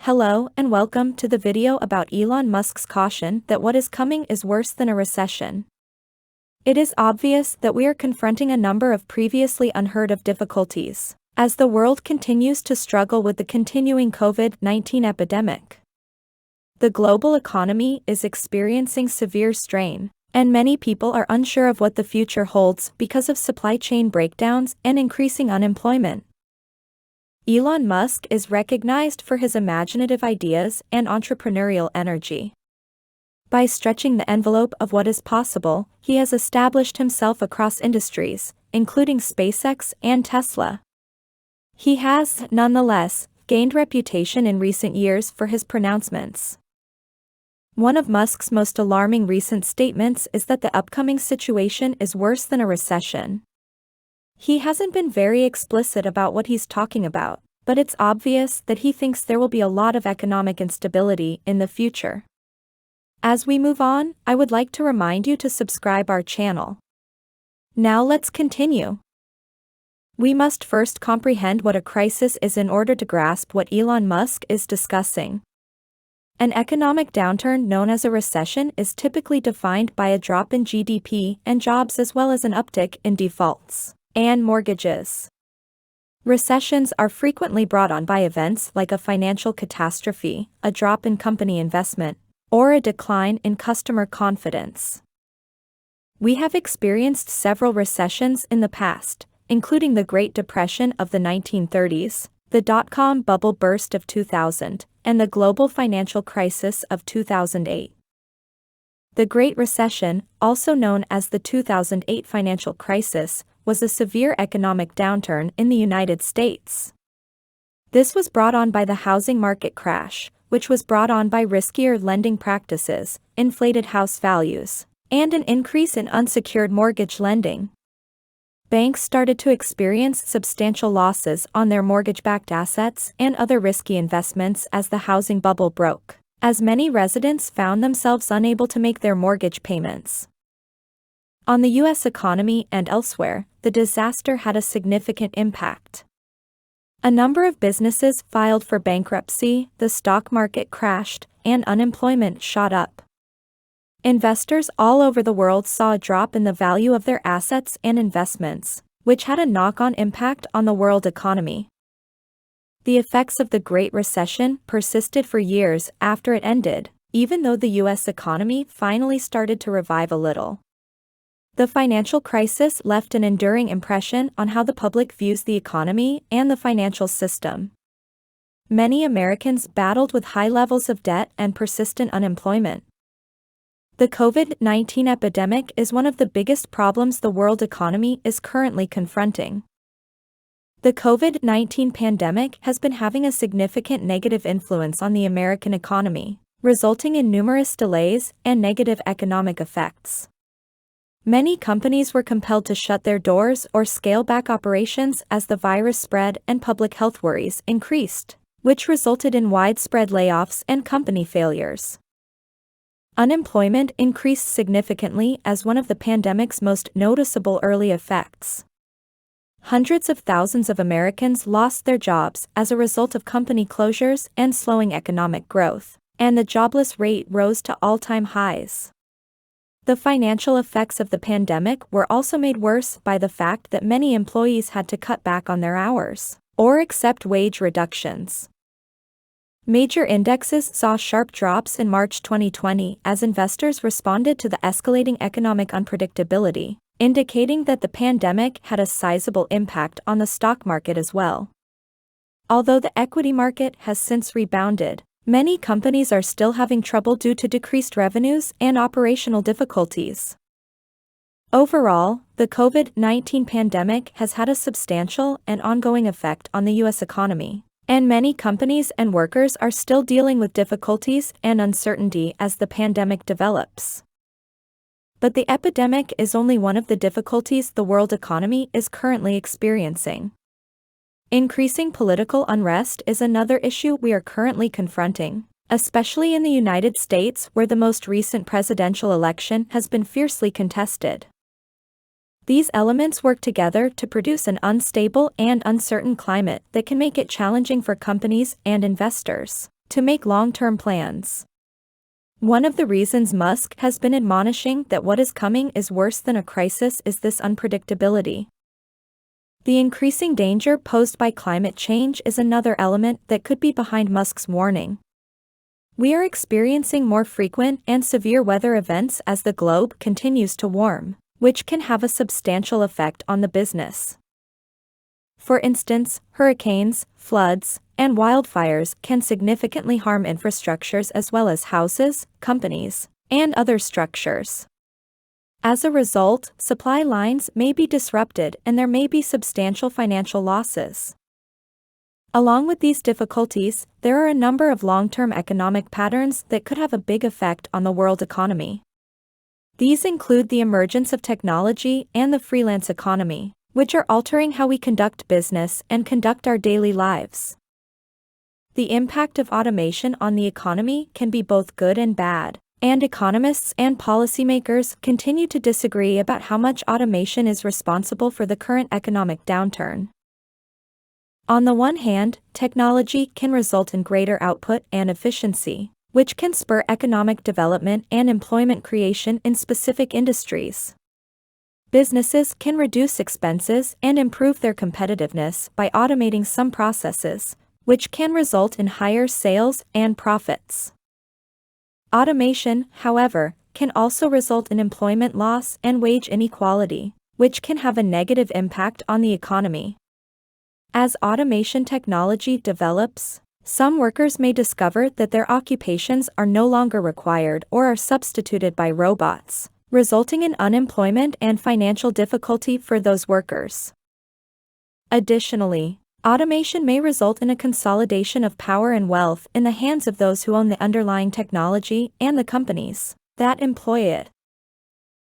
Hello and welcome to the video about Elon Musk's caution that what is coming is worse than a recession. It is obvious that we are confronting a number of previously unheard of difficulties, as the world continues to struggle with the continuing COVID-19 epidemic. The global economy is experiencing severe strain, and many people are unsure of what the future holds because of supply chain breakdowns and increasing unemployment. Elon Musk is recognized for his imaginative ideas and entrepreneurial energy. By stretching the envelope of what is possible, he has established himself across industries, including SpaceX and Tesla. He has, nonetheless, gained reputation in recent years for his pronouncements. One of Musk's most alarming recent statements is that the upcoming situation is worse than a recession. He hasn't been very explicit about what he's talking about, but it's obvious that he thinks there will be a lot of economic instability in the future. As we move on, I would like to remind you to subscribe our channel. Now let's continue. We must first comprehend what a crisis is in order to grasp what Elon Musk is discussing. An economic downturn known as a recession is typically defined by a drop in GDP and jobs as well as an uptick in defaults and mortgages. Recessions are frequently brought on by events like a financial catastrophe, a drop in company investment, or a decline in customer confidence. We have experienced several recessions in the past, including the Great Depression of the 1930s, the dot-com bubble burst of 2000, and the global financial crisis of 2008. The Great Recession, also known as the 2008 financial crisis, was a severe economic downturn in the United States. This was brought on by the housing market crash, which was brought on by riskier lending practices, inflated house values, and an increase in unsecured mortgage lending. Banks started to experience substantial losses on their mortgage-backed assets and other risky investments as the housing bubble broke, as many residents found themselves unable to make their mortgage payments. On the U.S. economy and elsewhere, the disaster had a significant impact. A number of businesses filed for bankruptcy, the stock market crashed, and unemployment shot up. Investors all over the world saw a drop in the value of their assets and investments, which had a knock-on impact on the world economy. The effects of the Great Recession persisted for years after it ended, even though the U.S. economy finally started to revive a little. The financial crisis left an enduring impression on how the public views the economy and the financial system. Many Americans battled with high levels of debt and persistent unemployment. The COVID-19 epidemic is one of the biggest problems the world economy is currently confronting. The COVID-19 pandemic has been having a significant negative influence on the American economy, resulting in numerous delays and negative economic effects. Many companies were compelled to shut their doors or scale back operations as the virus spread and public health worries increased, which resulted in widespread layoffs and company failures. Unemployment increased significantly as one of the pandemic's most noticeable early effects. Hundreds of thousands of Americans lost their jobs as a result of company closures and slowing economic growth, and the jobless rate rose to all-time highs. The financial effects of the pandemic were also made worse by the fact that many employees had to cut back on their hours or accept wage reductions. Major indexes saw sharp drops in March 2020 as investors responded to the escalating economic unpredictability, indicating that the pandemic had a sizable impact on the stock market as well. Although the equity market has since rebounded, many companies are still having trouble due to decreased revenues and operational difficulties. Overall, the COVID-19 pandemic has had a substantial and ongoing effect on the U.S. economy, and many companies and workers are still dealing with difficulties and uncertainty as the pandemic develops. But the epidemic is only one of the difficulties the world economy is currently experiencing. Increasing political unrest is another issue we are currently confronting, especially in the United States where the most recent presidential election has been fiercely contested. These elements work together to produce an unstable and uncertain climate that can make it challenging for companies and investors, to make long-term plans. One of the reasons Musk has been admonishing that what is coming is worse than a crisis is this unpredictability. The increasing danger posed by climate change is another element that could be behind Musk's warning. We are experiencing more frequent and severe weather events as the globe continues to warm, which can have a substantial effect on the business. For instance, hurricanes, floods, and wildfires can significantly harm infrastructures as well as houses, companies, and other structures. As a result, supply lines may be disrupted and there may be substantial financial losses. Along with these difficulties, there are a number of long-term economic patterns that could have a big effect on the world economy. These include the emergence of technology and the freelance economy, which are altering how we conduct business and conduct our daily lives. The impact of automation on the economy can be both good and bad, and economists and policymakers continue to disagree about how much automation is responsible for the current economic downturn. On the one hand, technology can result in greater output and efficiency, which can spur economic development and employment creation in specific industries. Businesses can reduce expenses and improve their competitiveness by automating some processes, which can result in higher sales and profits. Automation, however, can also result in employment loss and wage inequality, which can have a negative impact on the economy. As automation technology develops, some workers may discover that their occupations are no longer required or are substituted by robots, resulting in unemployment and financial difficulty for those workers. Additionally, automation may result in a consolidation of power and wealth in the hands of those who own the underlying technology and the companies that employ it.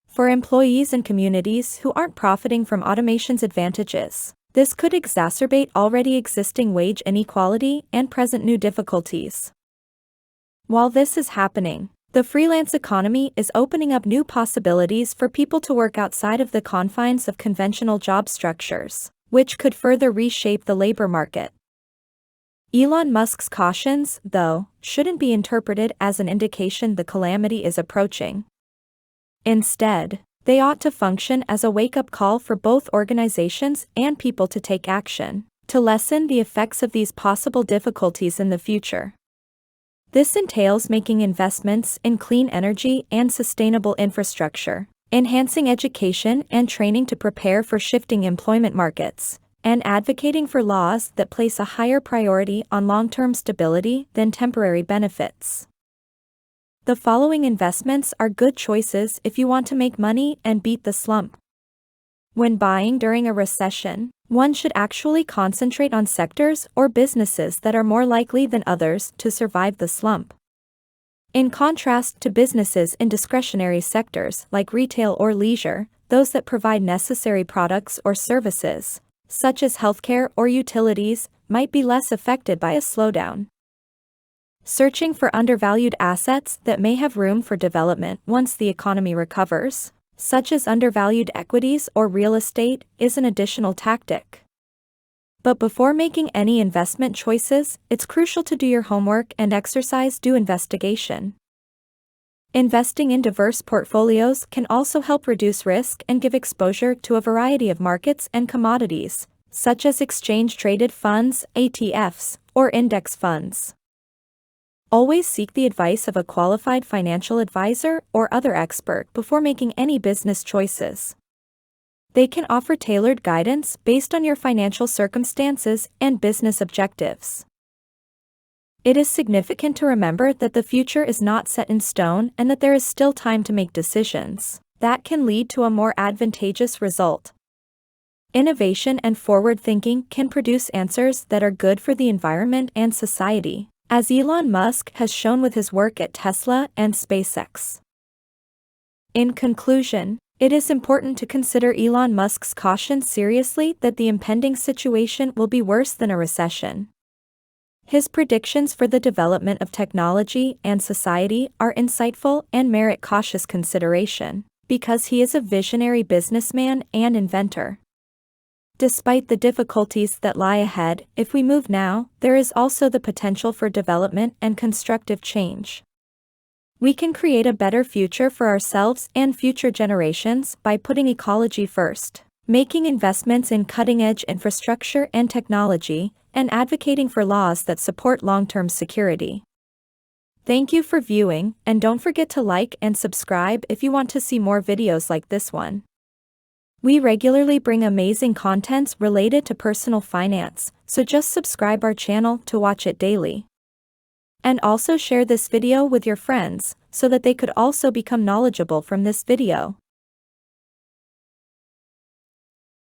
For employees and communities who aren't profiting from automation's advantages, this could exacerbate already existing wage inequality and present new difficulties. While this is happening, the freelance economy is opening up new possibilities for people to work outside of the confines of conventional job structures, which could further reshape the labor market. Elon Musk's cautions, though, shouldn't be interpreted as an indication the calamity is approaching. Instead, they ought to function as a wake-up call for both organizations and people to take action, to lessen the effects of these possible difficulties in the future. This entails making investments in clean energy and sustainable infrastructure, enhancing education and training to prepare for shifting employment markets, and advocating for laws that place a higher priority on long-term stability than temporary benefits. The following investments are good choices if you want to make money and beat the slump. When buying during a recession, one should actually concentrate on sectors or businesses that are more likely than others to survive the slump. In contrast to businesses in discretionary sectors like retail or leisure, those that provide necessary products or services, such as healthcare or utilities, might be less affected by a slowdown. Searching for undervalued assets that may have room for development once the economy recovers, such as undervalued equities or real estate, is an additional tactic. But before making any investment choices, it's crucial to do your homework and exercise due investigation. Investing in diverse portfolios can also help reduce risk and give exposure to a variety of markets and commodities, such as exchange-traded funds, ETFs, or index funds. Always seek the advice of a qualified financial advisor or other expert before making any business choices. They can offer tailored guidance based on your financial circumstances and business objectives. It is significant to remember that the future is not set in stone and that there is still time to make decisions that can lead to a more advantageous result. Innovation and forward thinking can produce answers that are good for the environment and society, as Elon Musk has shown with his work at Tesla and SpaceX. In conclusion, it is important to consider Elon Musk's caution seriously that the impending situation will be worse than a recession. His predictions for the development of technology and society are insightful and merit cautious consideration, because he is a visionary businessman and inventor. Despite the difficulties that lie ahead, if we move now, there is also the potential for development and constructive change. We can create a better future for ourselves and future generations by putting ecology first, making investments in cutting-edge infrastructure and technology, and advocating for laws that support long-term security. Thank you for viewing, and don't forget to like and subscribe if you want to see more videos like this one. We regularly bring amazing contents related to personal finance, so just subscribe our channel to watch it daily. And also share this video with your friends, so that they could also become knowledgeable from this video.